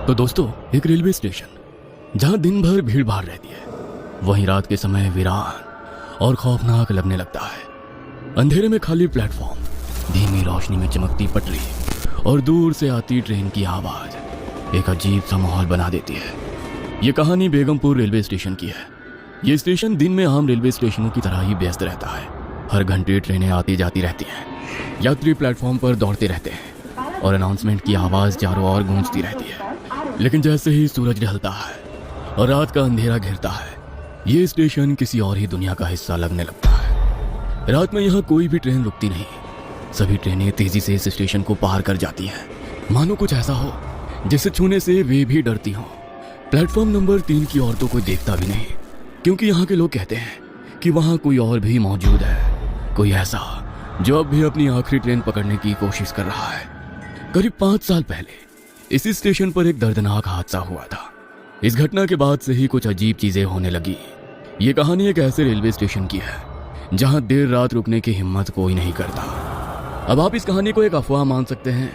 तो दोस्तों, एक रेलवे स्टेशन जहां दिन भर भीड़ भाड़ रहती है, वहीं रात के समय वीरान और खौफनाक लगने लगता है। अंधेरे में खाली प्लेटफॉर्म, धीमी रोशनी में चमकती पटरी और दूर से आती ट्रेन की आवाज एक अजीब सा माहौल बना देती है। ये कहानी बेगमपुर रेलवे स्टेशन की है। ये स्टेशन दिन में आम रेलवे स्टेशनों की तरह ही व्यस्त रहता है। हर घंटे ट्रेनें आती जाती रहती हैं, यात्री प्लेटफॉर्म पर दौड़ते रहते हैं और अनाउंसमेंट की आवाज चारों ओर गूंजती रहती है। लेकिन जैसे ही सूरज ढलता है और रात का अंधेरा घिरता है, ये स्टेशन किसी और ही दुनिया का हिस्सा लगने लगता है। रात में यहाँ कोई भी ट्रेन रुकती नहीं। सभी ट्रेनें तेजी से इस स्टेशन को पार कर जाती हैं, मानो कुछ ऐसा हो जिसे छूने से वे भी डरती हों। प्लेटफॉर्म नंबर 3 की औरतों को देखता भी नहीं, क्योंकि यहाँ के लोग कहते हैं कि वहाँ कोई और भी मौजूद है, कोई ऐसा जो अब भी अपनी आखिरी ट्रेन पकड़ने की कोशिश कर रहा है। करीब 5 साल पहले इसी स्टेशन पर एक दर्दनाक हादसा हुआ था। इस घटना के बाद से ही कुछ अजीब चीजें होने लगी। ये कहानी एक ऐसे रेलवे स्टेशन की है जहां देर रात रुकने की हिम्मत कोई नहीं करता। अब आप इस कहानी को एक अफवाह मान सकते हैं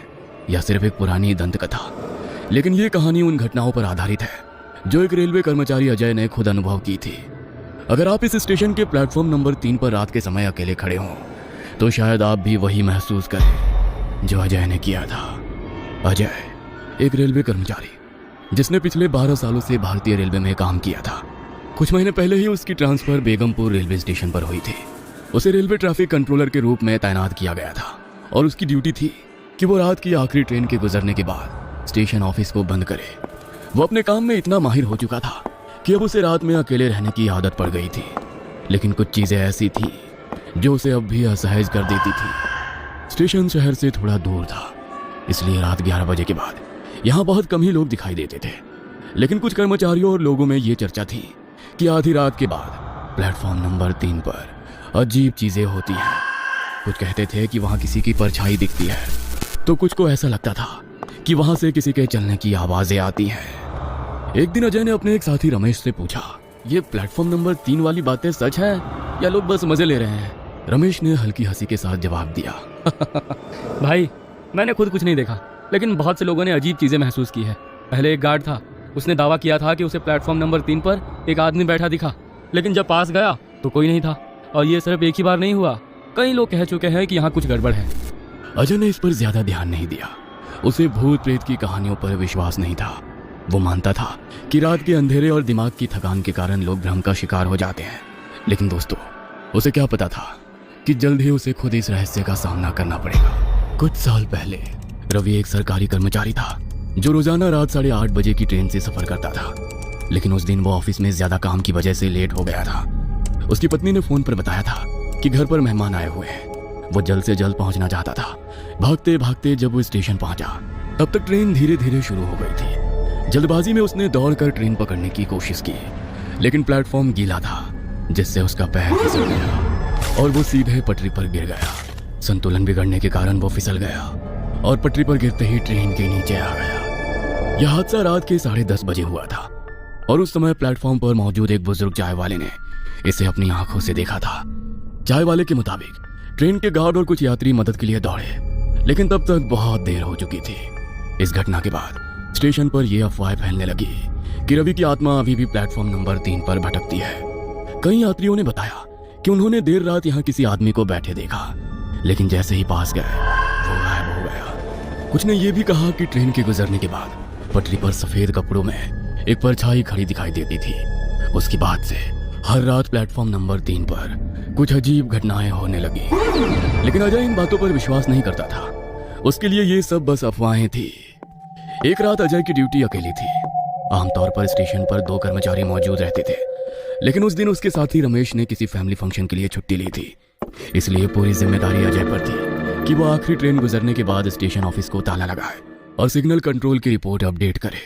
या सिर्फ एक पुरानी दंत कथा, लेकिन ये कहानी उन घटनाओं पर आधारित है जो एक रेलवे कर्मचारी अजय ने खुद अनुभव की थी। अगर आप इस स्टेशन के प्लेटफॉर्म नंबर 3 पर रात के समय अकेले खड़े हों तो शायद आप भी वही महसूस करें जो अजय ने किया था। अजय एक रेलवे कर्मचारी जिसने पिछले 12 सालों से भारतीय रेलवे में काम किया था। कुछ महीने पहले ही उसकी ट्रांसफर बेगमपुर रेलवे स्टेशन पर हुई थी। उसे रेलवे ट्रैफिक कंट्रोलर के रूप में तैनात किया गया था और उसकी ड्यूटी थी कि वो रात की आखिरी ट्रेन के गुजरने के बाद स्टेशन ऑफिस को बंद करे। वो अपने काम में इतना माहिर हो चुका था कि अब उसे रात में अकेले रहने की आदत पड़ गई थी। लेकिन कुछ चीजें ऐसी थी जो उसे अब भी असहज कर देती थी। स्टेशन शहर से थोड़ा दूर था, इसलिए रात 11 बजे के बाद यहाँ बहुत कम ही लोग दिखाई देते थे। लेकिन कुछ कर्मचारियों और लोगों में ये चर्चा थी कि आधी रात के बाद प्लेटफॉर्म नंबर 3 पर अजीब चीजें होती हैं। कुछ कहते थे कि वहाँ किसी की परछाई दिखती है, तो कुछ को ऐसा लगता था कि वहाँ से किसी के चलने की आवाजें आती हैं। एक दिन अजय ने अपने एक साथी रमेश से पूछा, ये प्लेटफॉर्म नंबर 3 वाली बातें सच है या लोग बस मजे ले रहे हैं? रमेश ने हल्की हंसी के साथ जवाब दिया, भाई मैंने खुद कुछ नहीं देखा, लेकिन बहुत से लोगों ने अजीब चीजें महसूस की है। पहले एक गार्ड था, उसने दावा किया था कि उसे प्लेटफॉर्म नंबर 3 पर एक आदमी बैठा दिखा, लेकिन जब पास गया तो कोई नहीं था। और ये सिर्फ एक ही बार नहीं हुआ, कई लोग कह चुके हैं कि यहाँ कुछ गड़बड़ है। अजय ने इस पर ज्यादा ध्यान नहीं दिया। उसे भूत प्रेत की कहानियों पर विश्वास नहीं था। वो मानता था कि रात के अंधेरे और दिमाग की थकान के कारण लोग भ्रम का शिकार हो जाते हैं। लेकिन दोस्तों, उसे क्या पता था कि जल्द ही उसे खुद इस रहस्य का सामना करना पड़ेगा। कुछ साल पहले रवि एक सरकारी कर्मचारी था जो रोजाना रात 8:30 बजे की ट्रेन से सफर करता था। लेकिन उस दिन वो ऑफिस में ज्यादा काम की वजह से लेट हो गया था। उसकी पत्नी ने फोन पर बताया था कि घर पर मेहमान आए हुए हैं। वो जल्द से जल्द पहुंचना चाहता था। भागते भागते जब वो स्टेशन पहुंचा तब तक ट्रेन धीरे धीरे शुरू हो गई थी। जल्दबाजी में उसने दौड़कर ट्रेन पकड़ने की कोशिश की, लेकिन प्लेटफॉर्म गीला था जिससे उसका पैर फिसल गया और वो सीधे पटरी पर गिर गया। संतुलन बिगड़ने के कारण वो फिसल गया और पटरी पर गिरते ही ट्रेन के नीचे आ गया। यह हादसा रात के 10:30 बजे हुआ था और उस समय प्लेटफॉर्म पर मौजूद एक बुजुर्ग चाय वाले ने इसे अपनी आंखों से देखा था। चाय वाले के मुताबिक ट्रेन के गार्ड और कुछ यात्री मदद के लिए दौड़े, लेकिन तब तक बहुत देर हो चुकी थी। इस घटना के बाद स्टेशन पर यह अफवाह फैलने लगी कि रवि की आत्मा अभी भी प्लेटफॉर्म नंबर 3 पर भटकती है। कई यात्रियों ने बताया कि उन्होंने देर रात यहाँ किसी आदमी को बैठे देखा, लेकिन जैसे ही पास गए वो गायब हो गया। कुछ ने यह भी कहा कि ट्रेन के गुजरने के बाद पटरी पर सफेद कपड़ों में एक परछाई खड़ी दिखाई देती थी। उसके बाद से हर रात प्लेटफॉर्म नंबर 3 पर कुछ अजीब घटनाएं होने लगी। लेकिन अजय इन बातों पर विश्वास नहीं करता था। उसके लिए ये सब बस अफवाहें थी। एक रात अजय की ड्यूटी अकेली थी। आमतौर पर स्टेशन पर 2 कर्मचारी मौजूद रहते थे, लेकिन उस दिन उसके साथी रमेश ने किसी फैमिली फंक्शन के लिए छुट्टी ली थी। इसलिए पूरी जिम्मेदारी अजय पर थी कि वो आखिरी ट्रेन गुजरने के बाद स्टेशन ऑफिस को ताला लगाए और सिग्नल कंट्रोल की रिपोर्ट अपडेट करे।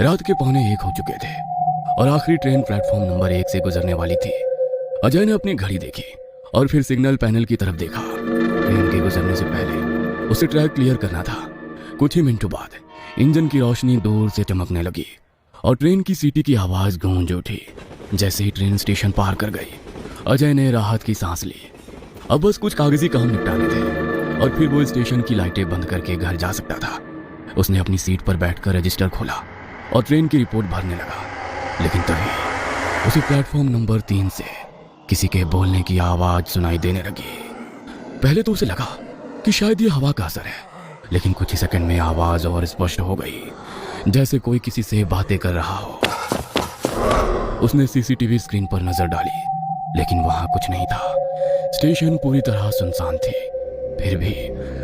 रात के 12:45 हो चुके थे और आखिरी ट्रेन प्लेटफॉर्म नंबर 1 से गुजरने वाली थी। अजय ने अपनी घड़ी देखी और फिर सिग्नल पैनल की तरफ देखा। ट्रेन के गुजरने से पहले उसे ट्रैक क्लियर करना था। कुछ ही मिनटों बाद इंजन की रोशनी दूर से चमकने लगी और ट्रेन की सीटी की आवाज गूंज उठी। जैसे ही ट्रेन स्टेशन पार कर गई, अजय ने राहत की सांस ली। अब बस कुछ कागजी काम निपटाने थे और फिर वो स्टेशन की लाइटें बंद करके घर जा सकता था। उसने अपनी सीट पर बैठकर रजिस्टर खोला और ट्रेन की रिपोर्ट भरने लगा। लेकिन तभी उसे प्लेटफॉर्म नंबर 3 से किसी के बोलने की आवाज सुनाई देने लगी। पहले तो उसे लगा कि शायद ये हवा का असर है, लेकिन कुछ ही सेकंड में आवाज और स्पष्ट हो गई, जैसे कोई किसी से बातें कर रहा हो। उसने सीसीटीवी स्क्रीन पर नजर डाली, लेकिन वहां कुछ नहीं था। स्टेशन पूरी तरह सुनसान थी। फिर भी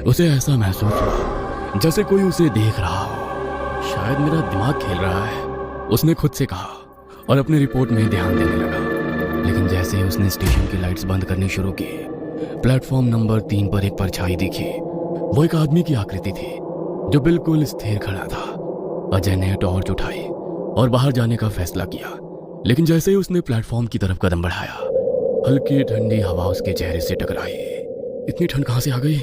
उसे ऐसा महसूस हुआ जैसे कोई उसे देख रहा हो। शायद मेरा दिमाग खेल रहा है, उसने खुद से कहा और अपने रिपोर्ट में ध्यान देने लगा। लेकिन जैसे ही उसने स्टेशन की लाइट्स बंद करनी शुरू की, प्लेटफॉर्म नंबर 3 पर एक परछाई दिखी। वो एक आदमी की आकृति थी जो बिल्कुल स्थिर खड़ा था। अजय ने टॉर्च उठाई और बाहर जाने का फैसला किया, लेकिन जैसे ही उसने प्लेटफॉर्म की तरफ कदम बढ़ाया, हल्की ठंडी हवा उसके चेहरे से टकराई। इतनी ठंड कहां से आ गई?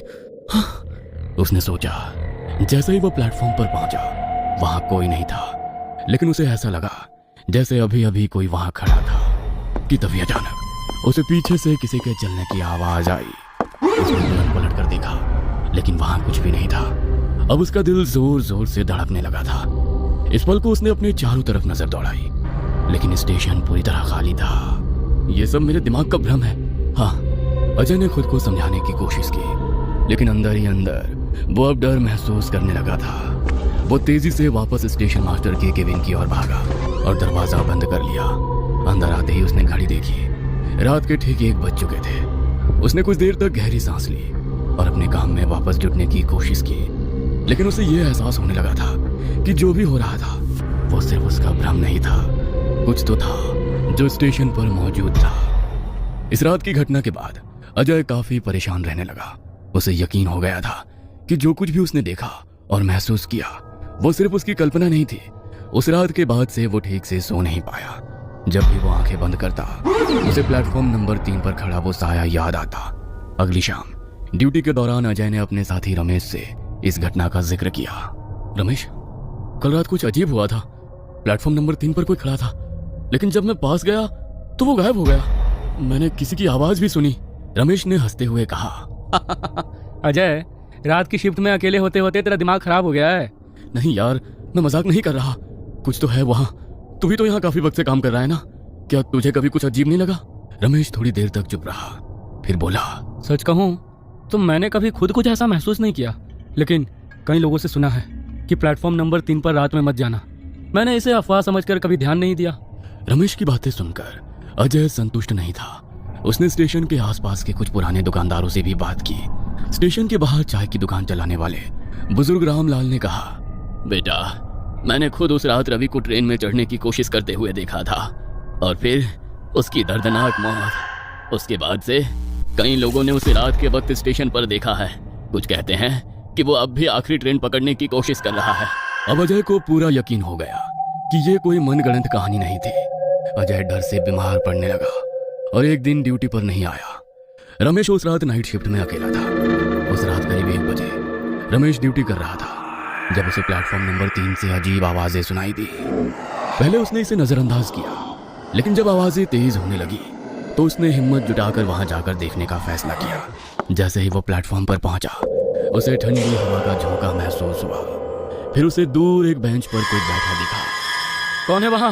हाँ, उसने सोचा। जैसे ही वो प्लेटफॉर्म पर पहुंचा, वहां कोई नहीं था, लेकिन उसे ऐसा लगा जैसे अभी अभी कोई वहां खड़ा था कि तभी अचानक उसे पीछे से किसी के चलने की आवाज आई। उसने तुरंत पलट कर देखा, लेकिन वहां कुछ भी नहीं था। अब उसका दिल जोर जोर से धड़कने लगा था। इस पल को उसने अपने चारों तरफ नजर दौड़ाई, लेकिन स्टेशन पूरी तरह खाली था। ये सब मेरे दिमाग का भ्रम है। हाँ, अजय ने खुद को समझाने की कोशिश की, लेकिन अंदर ही अंदर वो अब डर महसूस करने लगा था। वो तेजी से वापस स्टेशन मास्टर के केबिन की ओर भागा और दरवाजा बंद कर लिया। अंदर आते ही उसने घड़ी देखी। रात के ठीक 1 बज चुके थे। उसने कुछ देर तक गहरी सांस ली और अपने काम में वापस जुटने की कोशिश की, लेकिन उसे यह एहसास होने लगा था कि जो भी हो रहा था वो सिर्फ उसका भ्रम नहीं था। कुछ तो था जो स्टेशन पर मौजूद था। इस रात की घटना के बाद अजय काफी परेशान रहने लगा। उसे यकीन हो गया था कि जो कुछ भी उसने देखा और महसूस किया वो सिर्फ उसकी कल्पना नहीं थी। उस रात के बाद से वो ठीक से सो नहीं पाया। जब भी वो आंखें बंद करता, उसे प्लेटफॉर्म नंबर 3 पर खड़ा वो साया याद आता। अगली शाम ड्यूटी के दौरान अजय ने अपने साथी रमेश से इस घटना का जिक्र किया। रमेश, कल रात कुछ अजीब हुआ था। प्लेटफॉर्म नंबर 3 पर कोई खड़ा था, लेकिन जब मैं पास गया तो वो गायब हो गया। मैंने किसी की आवाज भी सुनी। रमेश ने हंसते हुए कहा। अजय, रात की शिफ्ट में अकेले होते होते तेरा दिमाग खराब हो गया है। नहीं यार, मैं मजाक नहीं कर रहा। कुछ तो है वहां। तू भी तो यहाँ काफी वक्त से काम कर रहा है ना? क्या तुझे कभी कुछ अजीब नहीं लगा? रमेश थोड़ी देर तक चुप रहा, फिर बोला, सच कहूं तो मैंने कभी खुद कुछ ऐसा महसूस नहीं किया, लेकिन कई लोगों से सुना है कि प्लेटफॉर्म नंबर 3 पर रात में मत जाना। मैंने इसे अफवाह समझकर कभी ध्यान नहीं दिया। रमेश की बातें सुनकर अजय संतुष्ट नहीं था। उसने स्टेशन के आसपास के कुछ पुराने दुकानदारों से भी बात की। स्टेशन के बाहर चाय की दुकान चलाने वाले बुजुर्ग रामलाल ने कहा, बेटा, मैंने खुद उस रात रवि को ट्रेन में चढ़ने की कोशिश करते हुए देखा था और फिर उसकी दर्दनाक मौत। उसके बाद से कई लोगों ने उसे रात के वक्त स्टेशन पर देखा है। कुछ कहते हैं कि वो अब भी आखिरी ट्रेन पकड़ने की कोशिश कर रहा है। अब अजय को पूरा यकीन हो गया कि ये कोई मनगढ़ंत कहानी नहीं थी। अजय डर से बीमार पड़ने लगा और एक दिन ड्यूटी पर नहीं आया। रमेश उस रात नाइट शिफ्ट में अकेला था। उस रात करीब 1 बजे रमेश ड्यूटी कर रहा था जब उसे प्लेटफॉर्म नंबर 3 से अजीब आवाजें सुनाई दी। पहले उसने इसे नजरअंदाज किया, लेकिन जब आवाजें तेज होने लगी तो उसने हिम्मत जुटाकर वहां जाकर देखने का फैसला किया। जैसे ही वो प्लेटफॉर्म पर पहुंचा, उसे ठंडी हवा का झोंका महसूस हुआ। फिर उसे दूर एक बेंच पर कोई बैठा दिखा। कौन है वहां?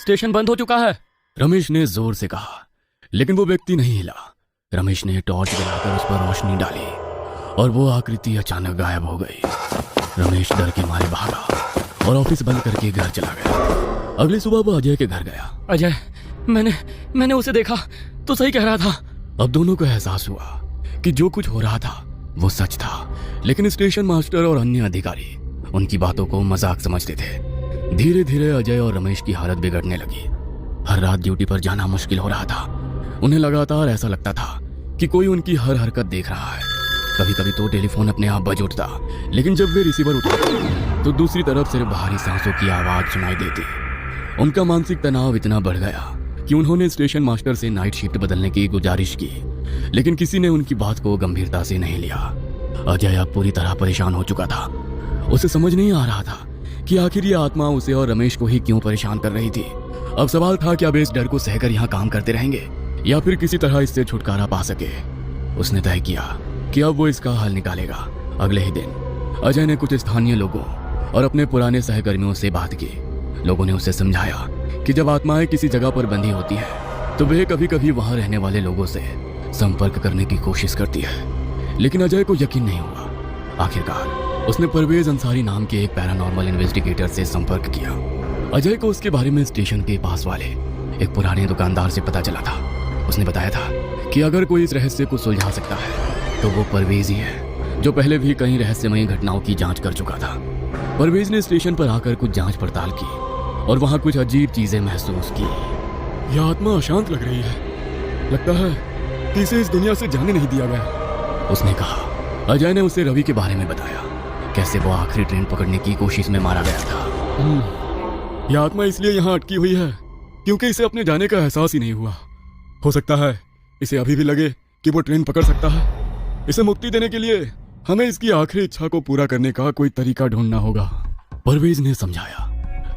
स्टेशन बंद हो चुका है, रमेश ने जोर से कहा, लेकिन वो व्यक्ति नहीं हिला। रमेश ने टॉर्च जलाकर उस पर रोशनी डाली और वो आकृति अचानक गायब हो गई। रमेश डर के मारे भागा और ऑफिस बंद करके घर चला गया। अगली सुबह वो अजय के घर गया। अजय, मैंने उसे देखा तो सही कह रहा था। अब दोनों को एहसास हुआ कि जो कुछ हो रहा था वो सच था, लेकिन स्टेशन मास्टर और अन्य अधिकारी उनकी बातों को मजाक समझते थे। धीरे धीरे अजय और रमेश की हालत बिगड़ने लगी। हर रात ड्यूटी पर जाना मुश्किल हो रहा था। उन्हें लगातार ऐसा लगता था कि कोई उनकी हर हरकत देख रहा है। कभी कभी तो टेलीफोन अपने आप बज उठता, लेकिन जब वे रिसीवर उठाते तो दूसरी तरफ सिर्फ बाहरी सांसों की आवाज सुनाई देती। उनका मानसिक तनाव इतना बढ़ गया कि उन्होंने स्टेशन मास्टर से नाइट शिफ्ट बदलने की गुजारिश की, लेकिन किसी ने उनकी बात को गंभीरता से नहीं लिया। अजय अब पूरी तरह परेशान हो चुका था। उसे समझ नहीं आ रहा था कि आखिर ये आत्मा उसे और रमेश को ही क्यों परेशान कर रही थी। अब सवाल था कि अब इस डर को सहकर यहाँ काम करते रहेंगे या फिर किसी तरह इससे छुटकारा पा सके। उसने तय किया कि अब वो इसका हल निकालेगा। अगले ही दिन अजय ने कुछ स्थानीय लोगों और अपने पुराने सहकर्मियों से बात की। लोगों ने उसे समझाया कि जब आत्माएं किसी जगह पर बंधी होती है तो वे कभी कभी वहां रहने वाले लोगों से संपर्क करने की कोशिश करती है। लेकिन अजय को यकीन नहीं हुआ। आखिरकार उसने परवेज अंसारी नाम के एक पैरानॉर्मल इन्वेस्टिगेटर से संपर्क किया। अजय को उसके बारे में स्टेशन के पास वाले एक पुराने दुकानदार से पता चला था। उसने बताया था कि अगर कोई इस रहस्य को सुलझा सकता है तो वो परवेज ही है, जो पहले भी कई रहस्यमयी घटनाओं की जांच कर चुका था। परवेज ने स्टेशन पर आकर कुछ जांच पड़ताल की और वहां कुछ अजीब चीजें महसूस की। यह आत्मा अशांत लग रही है। लगता है कि इसे इस दुनिया से जाने नहीं दिया गया। उसने कहा। अजय ने उसे रवि के बारे में बताया, कैसे वो आखिरी ट्रेन पकड़ने की कोशिश में मारा गया था। यह आत्मा इसलिए यहाँ अटकी हुई है क्योंकि इसे अपने जाने का एहसास ही नहीं हुआ। हो सकता है इसे अभी भी लगे कि वो ट्रेन पकड़ सकता है। इसे मुक्ति देने के लिए हमें इसकी आखिरी इच्छा को पूरा करने का कोई तरीका ढूंढना होगा, परवेज ने समझाया।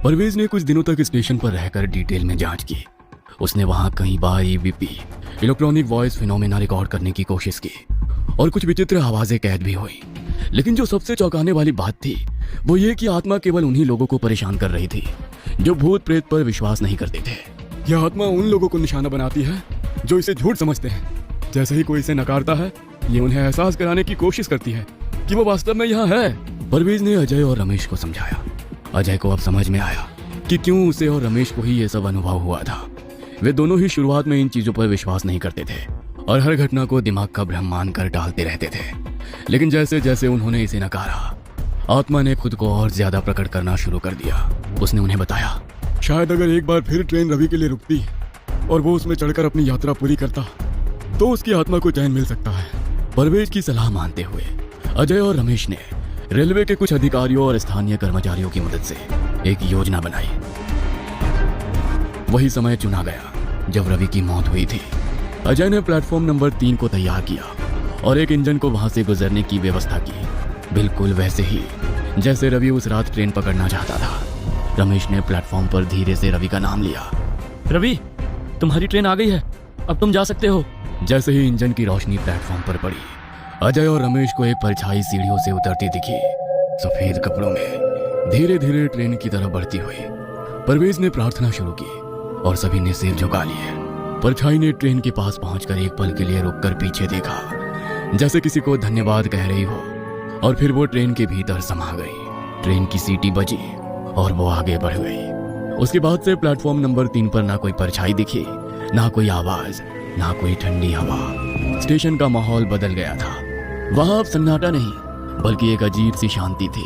परवेज ने कुछ दिनों तक स्टेशन पर रहकर डिटेल में जांच की। उसने वहां कई बार EVP, electronic voice phenomena record करने की कोशिश की और कुछ विचित्र आवाजें कैद भी हुई। लेकिन जो सबसे चौंकाने वाली बात थी वो ये कि आत्मा केवल उन्हीं लोगों को परेशान कर रही थी जो भूत प्रेत पर विश्वास नहीं करते थे। यह आत्मा उन लोगों को निशाना बनाती है जो इसे झूठ समझते हैं। जैसे ही कोई इसे नकारता है, ये उन्हें एहसास कराने की कोशिश करती है कि वो वास्तव में यहाँ है। परवेज ने अजय और रमेश को समझाया। अजय को अब समझ में आया कि क्यों उसे और रमेश को ही ये सब अनुभव हुआ था। वे दोनों ही शुरुआत में इन चीजों पर विश्वास नहीं करते थे और हर घटना को दिमाग का भ्रम मानकर टालते रहते थे। लेकिन जैसे जैसे उन्होंने इसे नकारा, आत्मा ने खुद को और ज्यादा प्रकट करना शुरू कर दिया। उसने उन्हें बताया, शायद अगर एक बार फिर ट्रेन रवि के लिए रुकती और वो उसमें चढ़कर अपनी यात्रा पूरी करता तो उसकी आत्मा को चैन मिल सकता है। परवेज की सलाह मानते हुए अजय और रमेश ने रेलवे के कुछ अधिकारियों और स्थानीय कर्मचारियों की मदद से एक योजना बनाई। वही समय चुना गया जब रवि की मौत हुई थी। अजय ने प्लेटफॉर्म नंबर 3 को तैयार किया और एक इंजन को वहां से गुजरने की व्यवस्था की, बिल्कुल वैसे ही जैसे रवि उस रात ट्रेन पकड़ना चाहता था। रमेश ने प्लेटफॉर्म पर धीरे से रवि का नाम लिया। रवि, तुम्हारी ट्रेन आ गई है, अब तुम जा सकते हो। जैसे ही इंजन की रोशनी प्लेटफॉर्म पर पड़ी, अजय और रमेश को एक परछाई सीढ़ियों से उतरती दिखी, सफेद कपड़ों में, धीरे धीरे ट्रेन की तरफ बढ़ती हुई। परवेज ने प्रार्थना शुरू की और सभी ने सिर झुका लिए। परछाई ने ट्रेन के पास पहुंचकर एक पल के लिए रुककर पीछे देखा, जैसे किसी को धन्यवाद कह रही हो, और फिर वो ट्रेन के भीतर समा गई। ट्रेन की सीटी बजी और वो आगे बढ़ गई। उसके बाद से प्लेटफॉर्म नंबर 3 पर ना कोई परछाई दिखी, ना कोई आवाज, ना कोई ठंडी हवा। स्टेशन का माहौल बदल गया था। वहां अब सन्नाटा नहीं बल्कि एक अजीब सी शांति थी।